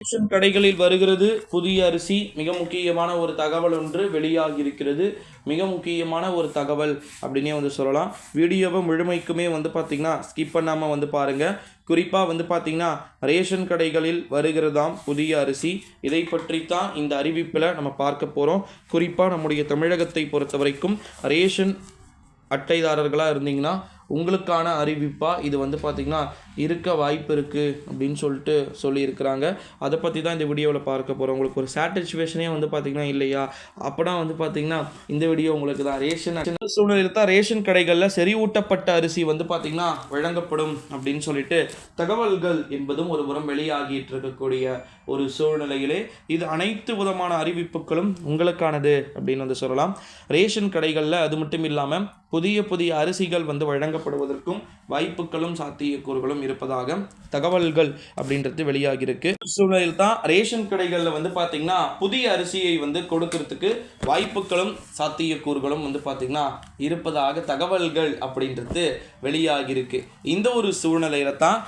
Ration கடைகளில் வருகிறது புதிய அரிசி. மிக முக்கியமான ஒரு தகவல் ஒன்று வெளியாகி இருக்கிறது. மிக முக்கியமான ஒரு தகவல் அப்படின்னே சொல்லலாம். வீடியோவை முழுமைக்குமே பார்த்தீங்கன்னா ஸ்கிப் பண்ணாமல் பாருங்கள். குறிப்பாக பார்த்தீங்கன்னா ரேஷன் கடைகளில் வருகிறதாம் புதிய அரிசி. இதை பற்றி தான் இந்த அறிவிப்பில் நம்ம பார்க்க போகிறோம். குறிப்பாக நம்முடைய தமிழகத்தை பொறுத்த வரைக்கும் ரேஷன் அட்டைதாரர்களாக இருந்தீங்கன்னா உங்களுக்கான அறிவிப்பாக இது பார்த்திங்கன்னா இருக்க வாய்ப்பு இருக்குது அப்படின்னு சொல்லியிருக்கிறாங்க. அதை பற்றி தான் இந்த வீடியோவில் பார்க்க போகிறோம். உங்களுக்கு ஒரு சாட்டிஸ்ஃபேக்ஷனே பார்த்திங்கன்னா இல்லையா, அப்போனா பார்த்திங்கன்னா இந்த வீடியோ உங்களுக்கு தான். ரேஷன் சூழ்நிலையில் தான் ரேஷன் கடைகளில் செறிவூட்டப்பட்ட அரிசி பார்த்திங்கன்னா வழங்கப்படும் அப்படின்னு சொல்லிட்டு தகவல்கள் என்பதும் ஒரு புறம் வெளியாகிட்டு இருக்கக்கூடிய ஒரு சூழ்நிலையிலே இது அனைத்து விதமான அறிவிப்புகளும் உங்களுக்கானது அப்படின்னு சொல்லலாம். ரேஷன் கடைகளில் அது மட்டும் இல்லாமல் புதிய புதிய அரிசிகள் வழங்கப்படுவதற்கும் வாய்ப்புகளும் சாத்தியக்கூறுகளும் இருப்பதாக தகவல்கள் அப்படின்றது வெளியாகிருக்கு. சூழ்நிலையில் தான் ரேஷன் கடைகளில் பார்த்தீங்கன்னா புதிய அரிசியை கொடுக்கறதுக்கு வாய்ப்புகளும் சாத்தியக்கூறுகளும் பார்த்தீங்கன்னா இருப்பதாக தகவல்கள் அப்படின்றது வெளியாகிருக்கு. இந்த ஒரு சூழ்நிலையில தான்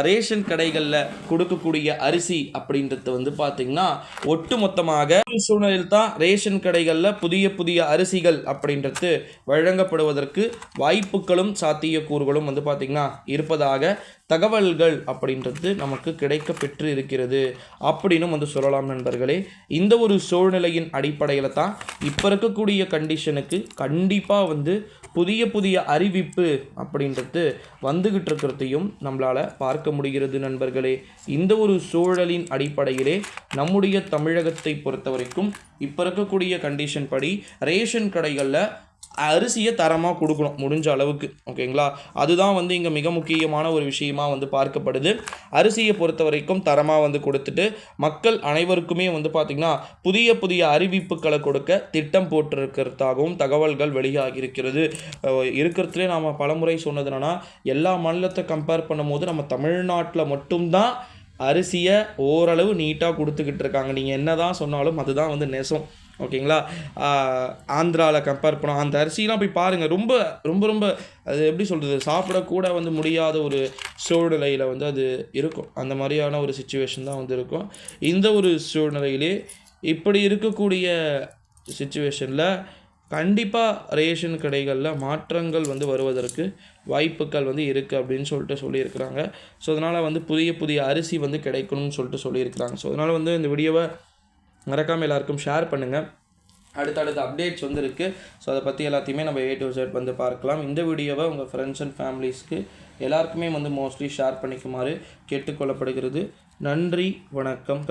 ரேஷன் கடைகளில் கொடுக்கக்கூடிய அரிசி அப்படின்றது பார்த்தீங்கன்னா ஒட்டு மொத்தமாக சூழ்நிலையில் தான் ரேஷன் கடைகளில் புதிய புதிய அரிசிகள் அப்படின்றது வழங்கப்படுவதற்கு வாய்ப்புகளும் சாத்தியக்கூறுகளும் பார்த்தீங்கன்னா இருப்பதாக தகவல்கள் அப்படின்றது நமக்கு கிடைக்க பெற்று இருக்கிறது அப்படின்னு சொல்லலாம் நண்பர்களே. இந்த ஒரு சூழ்நிலையின் அடிப்படையில் தான் இப்போ இருக்கக்கூடிய கண்டிஷனுக்கு கண்டிப்பாக புதிய புதிய அறிவிப்பு அப்படின்றது வந்துகிட்டு இருக்கிறதையும் நம்மளால் பார்க்க முடிகிறது நண்பர்களே. இந்த ஒரு சூழலின் அடிப்படையிலே நம்முடைய தமிழகத்தை பொறுத்த வரைக்கும் இப்போ இருக்கக்கூடிய கண்டிஷன் படி ரேஷன் கடைகளில் அரிசியை தரமாக கொடுக்கணும் முடிஞ்ச அளவுக்கு. ஓகேங்களா, அதுதான் இங்கே மிக முக்கியமான ஒரு விஷயமாக பார்க்கப்படுது. அரிசியை பொறுத்த வரைக்கும் தரமாக கொடுத்துட்டு மக்கள் அனைவருக்குமே பார்த்திங்கன்னா புதிய புதிய அறிவிப்புகளை கொடுக்க திட்டம் போட்டிருக்கிறதாகவும் தகவல்கள் வெளியாகி இருக்கிறது. இருக்கிறதுலே நாம் பலமுறை சொன்னது என்னன்னா, எல்லா மாநிலத்தை கம்பேர் பண்ணும்போது நம்ம தமிழ்நாட்டில் மட்டும்தான் அரிசியை ஓரளவு நீட்டாக கொடுத்துக்கிட்டு இருக்காங்க. நீங்கள் என்ன தான் சொன்னாலும் அதுதான் நெசம். ஓகேங்களா, ஆந்திராவில் கம்பேர் பண்ணோம் அந்த அரிசிலாம் போய் பாருங்கள். ரொம்ப ரொம்ப ரொம்ப அது எப்படி சொல்கிறது, சாப்பிடக்கூட முடியாத ஒரு சூழ்நிலையில் அது இருக்கும். அந்த மாதிரியான ஒரு சிச்சுவேஷன் தான் இருக்கும். இந்த ஒரு சூழ்நிலையிலே இப்படி இருக்கக்கூடிய சிச்சுவேஷனில் கண்டிப்பாக ரேஷன் கடைகளில் மாற்றங்கள் வருவதற்கு வாய்ப்புகள் இருக்குது அப்படின்னு சொல்லியிருக்கிறாங்க. ஸோ அதனால் புதிய புதிய அரிசி கிடைக்கணும்னு சொல்லியிருக்கிறாங்க. ஸோ அதனால் இந்த வீடியோவை மறக்காமல் எல்லாருக்கும் ஷேர் பண்ணுங்கள். அடுத்தடுத்த அப்டேட்ஸ் இருக்குது. ஸோ அதை பற்றி எல்லாத்தையுமே நம்ம A to Z பார்க்கலாம். இந்த வீடியோவை உங்கள் ஃப்ரெண்ட்ஸ் அண்ட் ஃபேமிலிஸ்க்கு எல்லாருக்குமே மோஸ்ட்லி ஷேர் பண்ணிக்குமாறு கேட்டுக்கொள்ளப்படுகிறது. நன்றி, வணக்கம்.